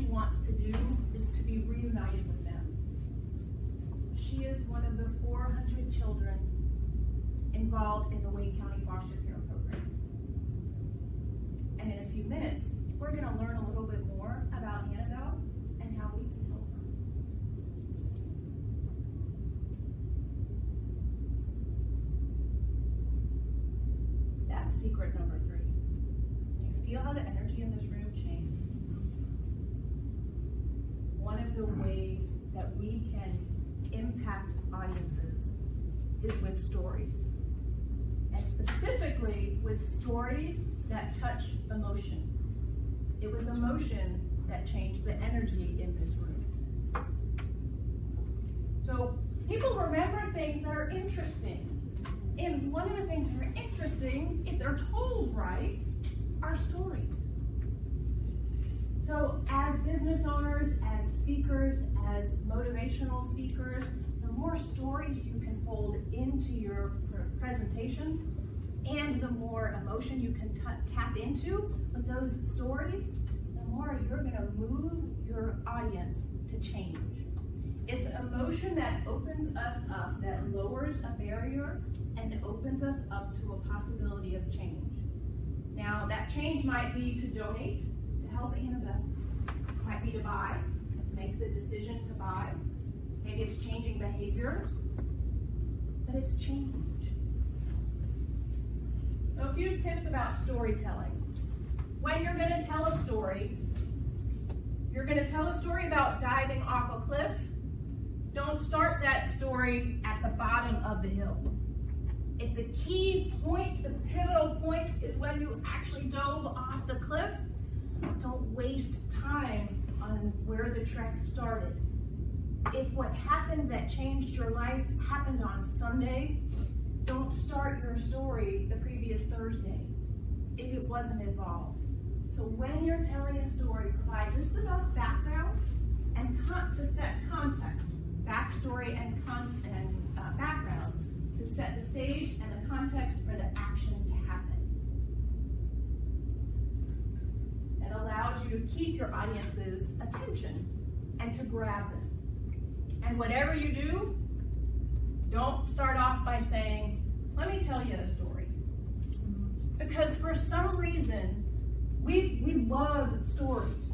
she wants to do is to be reunited with them. She is one of the 400 children involved in the Wayne County Foster Care Program. And in a few minutes, we're going to learn a little bit more about Annabelle and how we can help her. That's secret number 3. You feel how the energy in this room changed? One of the ways that we can impact audiences is with stories. And specifically with stories that touch emotion. It was emotion that changed the energy in this room. So people remember things that are interesting. And one of the things that are interesting, if they're told right, are stories. So as business owners, as speakers, as motivational speakers, the more stories you can fold into your presentations and the more emotion you can tap into with those stories, the more you're going to move your audience to change. It's emotion that opens us up, that lowers a barrier and opens us up to a possibility of change. Now, that change might be to donate, to help Annabelle. It might be to buy, make the decision to buy. Maybe it's changing behaviors, but it's change. So a few tips about storytelling. When you're going to tell a story, you're going to tell a story about diving off a cliff. Don't start that story at the bottom of the hill. If the key point, the pivotal point is when you actually dove off the cliff, don't waste time on where the trek started. If what happened that changed your life happened on Sunday, don't start your story the previous Thursday if it wasn't involved. So when you're telling a story, provide just enough background and to set context, backstory and background to set the stage and the context for the action to happen. It allows you to keep your audience's attention and to grab them. And whatever you do, don't start off by saying, let me tell you a story. Because for some reason, we love stories,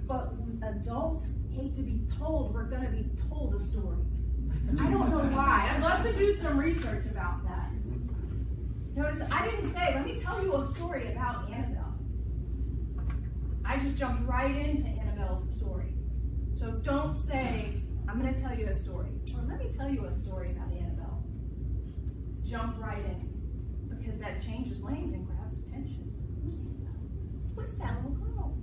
but adults hate to be told we're going to be told a story. I don't know why. I'd love to do some research about that. Notice I didn't say, let me tell you a story about Annabelle. I just jumped right into Annabelle's story. So don't say, I'm going to tell you a story. Or let me tell you a story about Annabelle. Jump right in. Because that changes lanes and grabs attention. Who's Annabelle? What's that little girl?